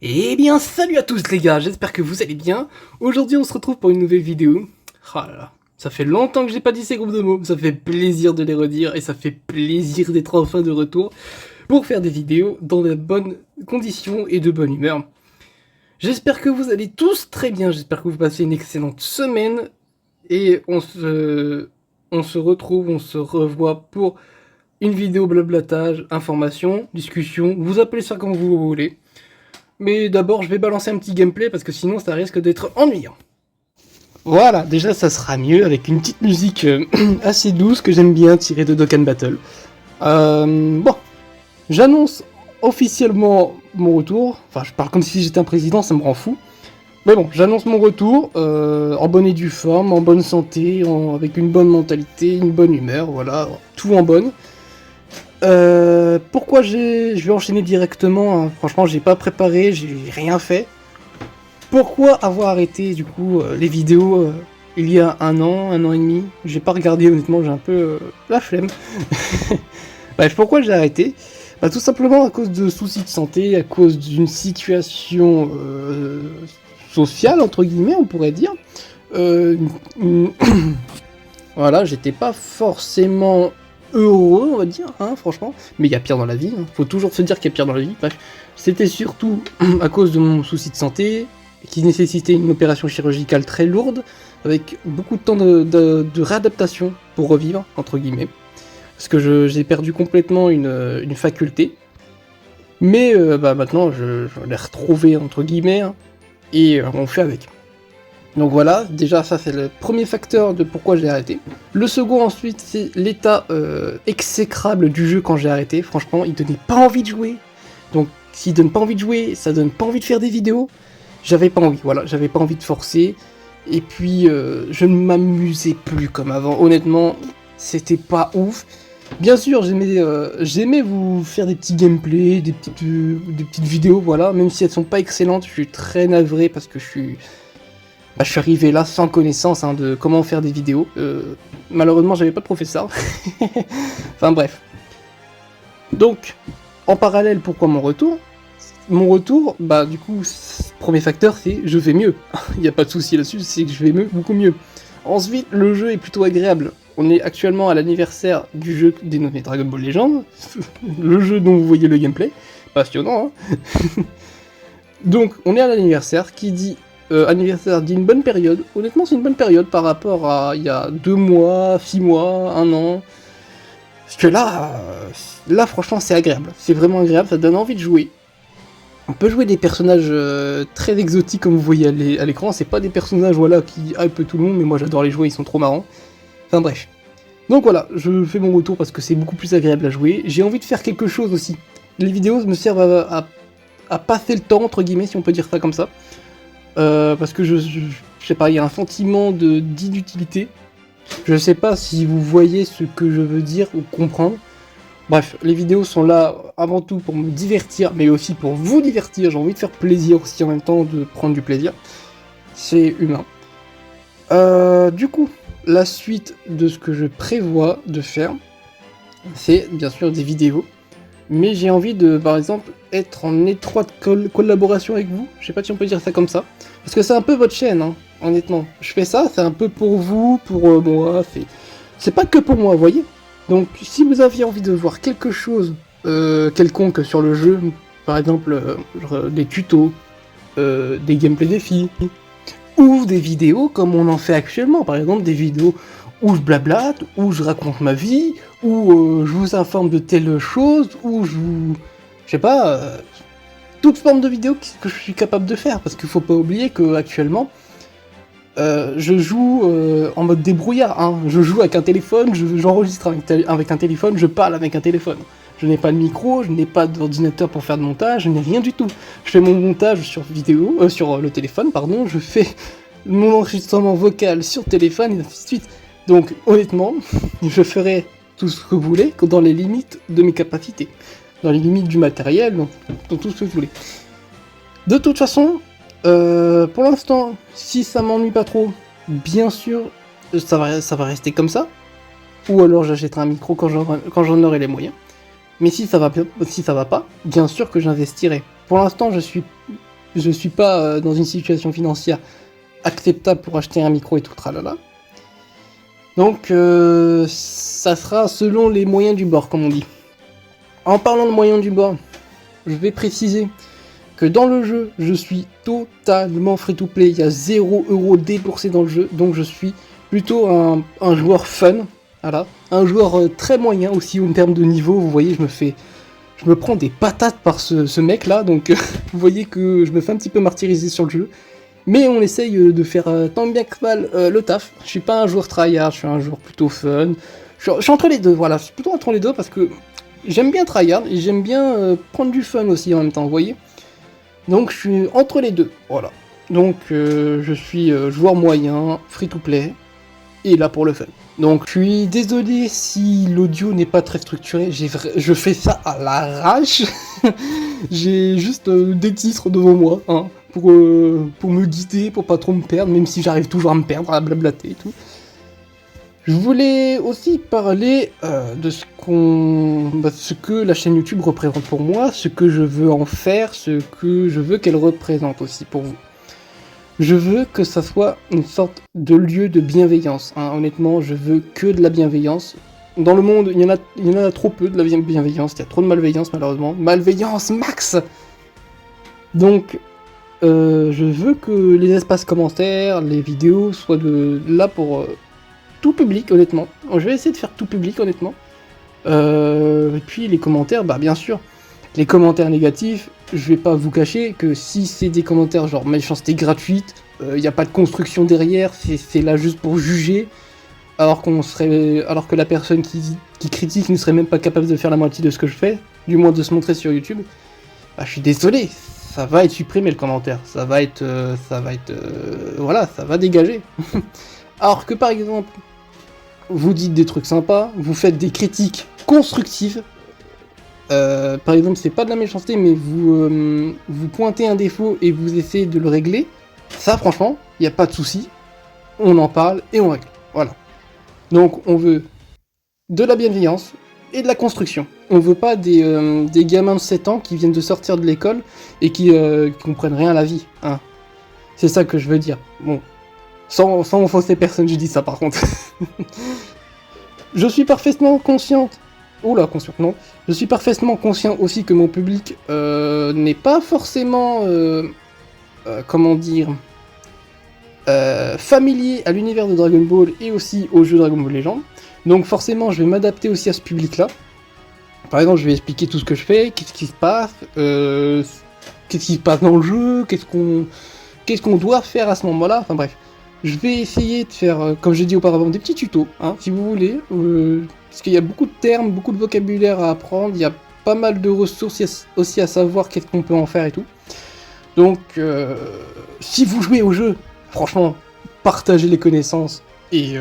Eh bien, salut à tous les gars, j'espère que vous allez bien. Aujourd'hui, on se retrouve pour une nouvelle vidéo. Ah là là, ça fait longtemps que j'ai pas dit ces groupes de mots, ça fait plaisir de les redire et ça fait plaisir d'être enfin de retour pour faire des vidéos dans de bonnes conditions et de bonne humeur. J'espère que vous allez tous très bien, j'espère que vous passez une excellente semaine et on se retrouve, on se revoit pour une vidéo blablatage, information, discussion, vous appelez ça comme vous voulez. Mais d'abord, je vais balancer un petit gameplay parce que sinon ça risque d'être ennuyant. Voilà, déjà ça sera mieux avec une petite musique assez douce que j'aime bien tirée de Dokkan Battle. Bon, j'annonce officiellement mon retour. Enfin, je parle comme si j'étais un président, ça me rend fou. Mais bon, j'annonce mon retour en bonne et due forme, en bonne santé, avec une bonne mentalité, une bonne humeur, voilà, tout en bonne. Pourquoi je vais enchaîner directement, hein. Franchement j'ai pas préparé, j'ai rien fait. Pourquoi avoir arrêté du coup les vidéos il y a un an et demi? J'ai pas regardé honnêtement, j'ai un peu la flemme. Bref, pourquoi j'ai arrêté? Bah tout simplement à cause de soucis de santé, à cause d'une situation sociale entre guillemets on pourrait dire. Voilà, j'étais pas forcément heureux, on va dire, hein, franchement. Mais il y a pire dans la vie, hein. Faut toujours se dire qu'il y a pire dans la vie. Bref, c'était surtout à cause de mon souci de santé, qui nécessitait une opération chirurgicale très lourde, avec beaucoup de temps de réadaptation pour revivre, entre guillemets. Parce que j'ai perdu complètement une faculté. Mais bah, maintenant, je l'ai retrouvé, entre guillemets, hein, et on fait avec. Donc voilà, déjà ça c'est le premier facteur de pourquoi j'ai arrêté. Le second ensuite c'est l'état exécrable du jeu quand j'ai arrêté. Franchement il donnait pas envie de jouer. Donc s'il donne pas envie de jouer, ça donne pas envie de faire des vidéos. J'avais pas envie, voilà, j'avais pas envie de forcer. Et puis je ne m'amusais plus comme avant. Honnêtement, c'était pas ouf. Bien sûr, j'aimais vous faire des petits gameplays, des petites vidéos, voilà. Même si elles sont pas excellentes, je suis très navré parce que je suis arrivé là sans connaissance hein, de comment faire des vidéos. Malheureusement, j'avais pas de professeur. Enfin bref. Donc, en parallèle, pourquoi mon retour? Mon retour, bah du coup, premier facteur, c'est je vais mieux. Il n'y a pas de souci là-dessus, c'est que je vais beaucoup mieux. Ensuite, le jeu est plutôt agréable. On est actuellement à l'anniversaire du jeu dénommé Dragon Ball Legends. Le jeu dont vous voyez le gameplay. Passionnant, hein. Donc, on est à l'anniversaire, qui dit anniversaire d'une bonne période. Honnêtement, c'est une bonne période par rapport à il y a 2 mois, 6 mois, 1 an. Parce que là franchement, c'est agréable. C'est vraiment agréable, ça donne envie de jouer. On peut jouer des personnages très exotiques comme vous voyez à l'écran. C'est pas des personnages voilà, qui hype tout le monde, mais moi j'adore les jouer, ils sont trop marrants. Enfin bref. Donc voilà, je fais mon retour parce que c'est beaucoup plus agréable à jouer. J'ai envie de faire quelque chose aussi. Les vidéos me servent à passer le temps, entre guillemets, si on peut dire ça comme ça. Parce que je sais pas, il y a un sentiment d'inutilité. Je sais pas si vous voyez ce que je veux dire ou comprendre. Bref, les vidéos sont là avant tout pour me divertir, mais aussi pour vous divertir. J'ai envie de faire plaisir aussi en même temps, de prendre du plaisir. C'est humain. Du coup, la suite de ce que je prévois de faire, c'est bien sûr des vidéos. Mais j'ai envie de, par exemple, être en étroite collaboration avec vous. Je sais pas si on peut dire ça comme ça. Parce que c'est un peu votre chaîne, hein, honnêtement. Je fais ça, c'est un peu pour vous, pour moi. C'est pas que pour moi, vous voyez. Donc, si vous aviez envie de voir quelque chose quelconque sur le jeu, par exemple, genre, des tutos, des gameplay défis, ou des vidéos comme on en fait actuellement, par exemple des vidéos où je blablate, où je raconte ma vie, où je vous informe de telle chose, où je vous... Je sais pas... toute forme de vidéo que je suis capable de faire, parce qu'il faut pas oublier que actuellement je joue en mode débrouillard, hein. Je joue avec un téléphone, j'enregistre avec un téléphone, je parle avec un téléphone. Je n'ai pas de micro, je n'ai pas d'ordinateur pour faire de montage, je n'ai rien du tout. Je fais mon montage sur sur le téléphone, pardon, je fais mon enregistrement vocal sur téléphone, et ainsi de suite. Donc honnêtement, je ferai tout ce que vous voulez, dans les limites de mes capacités. Dans les limites du matériel, dans tout ce que vous voulez. De toute façon, pour l'instant, si ça m'ennuie pas trop, bien sûr, ça va rester comme ça. Ou alors j'achèterai un micro quand j'en aurai les moyens. Mais si ça va pas, bien sûr que j'investirai. Pour l'instant, je suis je suis pas dans une situation financière acceptable pour acheter un micro et tout tralala. Donc ça sera selon les moyens du bord, comme on dit. En parlant de moyens du bord, je vais préciser que dans le jeu, je suis totalement free-to-play. Il y a 0€ déboursé dans le jeu, donc je suis plutôt un joueur fun. Voilà, un joueur très moyen aussi en termes de niveau. Vous voyez, je me prends des patates par ce mec là, donc vous voyez que je me fais un petit peu martyriser sur le jeu. Mais on essaye de faire tant bien que mal le taf. Je suis pas un joueur tryhard, je suis un joueur plutôt fun. Je suis entre les deux, voilà, je suis plutôt entre les deux parce que j'aime bien tryhard et j'aime bien prendre du fun aussi en même temps, vous voyez. Donc je suis entre les deux, voilà. Donc je suis joueur moyen, free to play, et là pour le fun. Donc je suis désolé si l'audio n'est pas très structuré, je fais ça à l'arrache. J'ai juste des titres devant moi, hein, pour me guider, pour pas trop me perdre, même si j'arrive toujours à me perdre, à blablater et tout. Je voulais aussi parler de ce que la chaîne YouTube représente pour moi, ce que je veux en faire, ce que je veux qu'elle représente aussi pour vous. Je veux que ça soit une sorte de lieu de bienveillance. Hein. Honnêtement, je veux que de la bienveillance. Dans le monde, il y en a trop peu de la bienveillance, il y a trop de malveillance malheureusement. Malveillance max. Donc, je veux que les espaces commentaires, les vidéos soient là pour tout public, honnêtement. Je vais essayer de faire tout public, honnêtement. Et puis les commentaires, bah bien sûr, les commentaires négatifs, je vais pas vous cacher que si c'est des commentaires genre méchanceté gratuite, il n'y a pas de construction derrière, c'est là juste pour juger, alors que la personne qui critique ne serait même pas capable de faire la moitié de ce que je fais, du moins de se montrer sur YouTube, bah je suis désolé, ça va être supprimé le commentaire, voilà, ça va dégager. Alors que par exemple, vous dites des trucs sympas, vous faites des critiques constructives. Par exemple, c'est pas de la méchanceté, mais vous pointez un défaut et vous essayez de le régler. Ça, franchement, il n'y a pas de souci. On en parle et on règle. Voilà. Donc, on veut de la bienveillance et de la construction. On veut pas des gamins de 7 ans qui viennent de sortir de l'école et qui comprennent rien à la vie. Hein. C'est ça que je veux dire. Bon. Sans offenser personne, je dis ça par contre. Je suis parfaitement consciente. Oula, consciente, non. Je suis parfaitement conscient aussi que mon public n'est pas forcément, comment dire, familier à l'univers de Dragon Ball et aussi au jeu Dragon Ball Legends. Donc forcément, je vais m'adapter aussi à ce public-là. Par exemple, je vais expliquer tout ce que je fais, qu'est-ce qui se passe dans le jeu, qu'est-ce qu'on doit faire à ce moment-là. Enfin bref. Je vais essayer de faire, comme j'ai dit auparavant, des petits tutos, hein, si vous voulez, parce qu'il y a beaucoup de termes, beaucoup de vocabulaire à apprendre, il y a pas mal de ressources aussi à savoir qu'est-ce qu'on peut en faire et tout. Donc, si vous jouez au jeu, franchement, partagez les connaissances et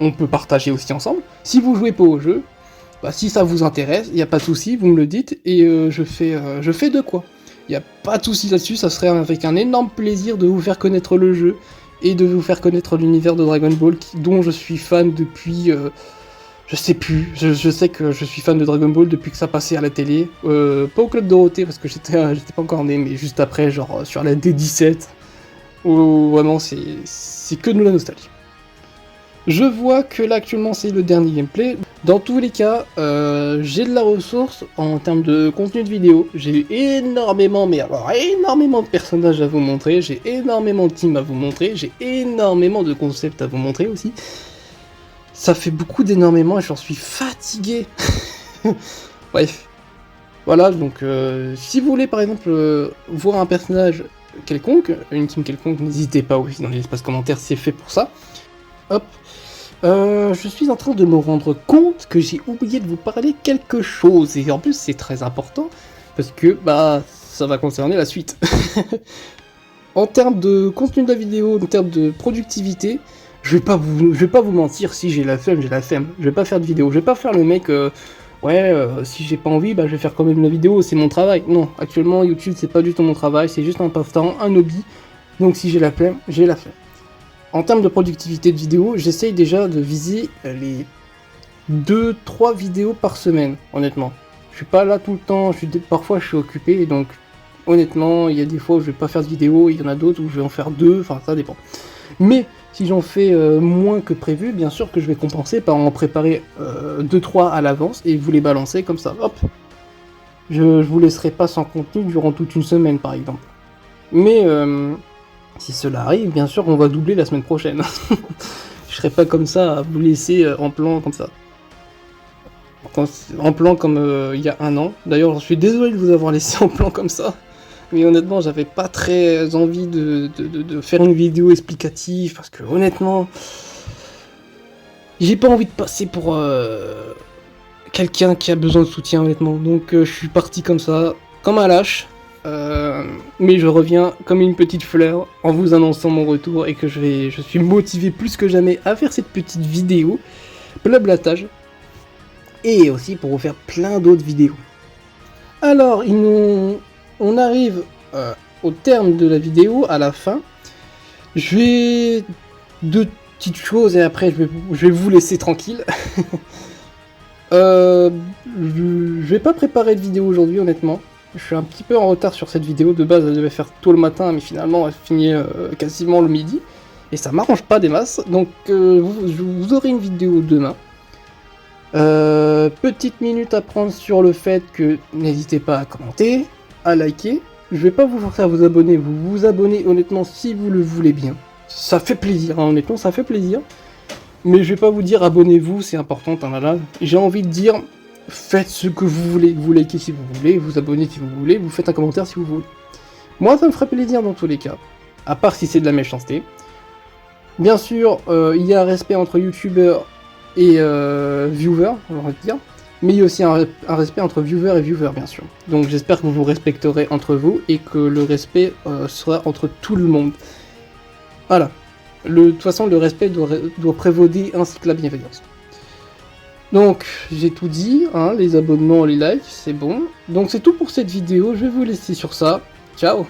on peut partager aussi ensemble. Si vous jouez pas au jeu, bah, si ça vous intéresse, il n'y a pas de souci, vous me le dites et je fais de quoi. Il n'y a pas de souci là-dessus, ça serait avec un énorme plaisir de vous faire connaître le jeu et de vous faire connaître l'univers de Dragon Ball dont je suis fan depuis... je sais plus, je sais que je suis fan de Dragon Ball depuis que ça passait à la télé. Pas au Club Dorothée parce que j'étais pas encore né, mais juste après, genre sur la D17. Où vraiment c'est que de la nostalgie. Je vois que là actuellement c'est le dernier gameplay. Dans tous les cas, j'ai de la ressource en termes de contenu de vidéo. J'ai énormément, mais alors énormément de personnages à vous montrer. J'ai énormément de teams à vous montrer. J'ai énormément de concepts à vous montrer aussi. Ça fait beaucoup d'énormément et j'en suis fatigué. Bref. Voilà, donc si vous voulez par exemple voir un personnage quelconque, une team quelconque, n'hésitez pas aussi dans les espaces commentaires, c'est fait pour ça. Hop. Je suis en train de me rendre compte que j'ai oublié de vous parler quelque chose, et en plus c'est très important, parce que bah ça va concerner la suite. En termes de contenu de la vidéo, en termes de productivité, je vais pas vous mentir, si j'ai la flemme, j'ai la flemme. Je vais pas faire de vidéo, je vais pas faire le mec, si j'ai pas envie, bah je vais faire quand même la vidéo, c'est mon travail. Non, actuellement YouTube c'est pas du tout mon travail, c'est juste un passe-temps, un hobby, donc si j'ai la flemme, j'ai la flemme. En termes de productivité de vidéo, j'essaye déjà de viser les 2-3 vidéos par semaine, honnêtement. Je suis pas là tout le temps, parfois je suis occupé, donc honnêtement, il y a des fois où je vais pas faire de vidéo, il y en a d'autres où je vais en faire 2, enfin ça dépend. Mais si j'en fais moins que prévu, bien sûr que je vais compenser par en préparer 2-3 à l'avance et vous les balancer comme ça, hop. Je vous laisserai pas sans contenu durant toute une semaine par exemple. Mais si cela arrive, bien sûr on va doubler la semaine prochaine. Je serai pas comme ça à vous laisser en plan comme ça. En plan comme il y a un an. D'ailleurs je suis désolé de vous avoir laissé en plan comme ça. Mais honnêtement j'avais pas très envie de faire une vidéo explicative. Parce que honnêtement, j'ai pas envie de passer pour quelqu'un qui a besoin de soutien honnêtement. Donc je suis parti comme ça, comme un lâche. Mais je reviens comme une petite fleur en vous annonçant mon retour et que je suis motivé plus que jamais à faire cette petite vidéo. Blablatage. Et aussi pour vous faire plein d'autres vidéos. Alors, on arrive au terme de la vidéo, à la fin. Je vais... deux petites choses et après je vais vous laisser tranquille. Je vais pas préparer de vidéo aujourd'hui honnêtement. Je suis un petit peu en retard sur cette vidéo. De base elle devait faire tôt le matin, mais finalement elle finit quasiment le midi. Et ça m'arrange pas des masses. Donc vous aurez une vidéo demain. Petite minute à prendre sur le fait que n'hésitez pas à commenter, à liker. Je vais pas vous forcer à vous abonner, vous vous abonnez honnêtement si vous le voulez bien. Ça fait plaisir, hein, honnêtement ça fait plaisir. Mais je vais pas vous dire abonnez-vous, c'est important, là. J'ai envie de dire faites ce que vous voulez. Vous likez si vous voulez, vous abonnez si vous voulez, vous faites un commentaire si vous voulez. Moi ça me ferait plaisir dans tous les cas, à part si c'est de la méchanceté. Bien sûr, il y a un respect entre youtubeurs et viewer, on va dire. Mais il y a aussi un respect entre viewer et viewer, bien sûr. Donc j'espère que vous vous respecterez entre vous et que le respect sera entre tout le monde. Voilà. De toute façon, le respect doit prévauder ainsi que la bienveillance. Donc, j'ai tout dit, hein, les abonnements, les likes, c'est bon. Donc c'est tout pour cette vidéo, je vais vous laisser sur ça. Ciao!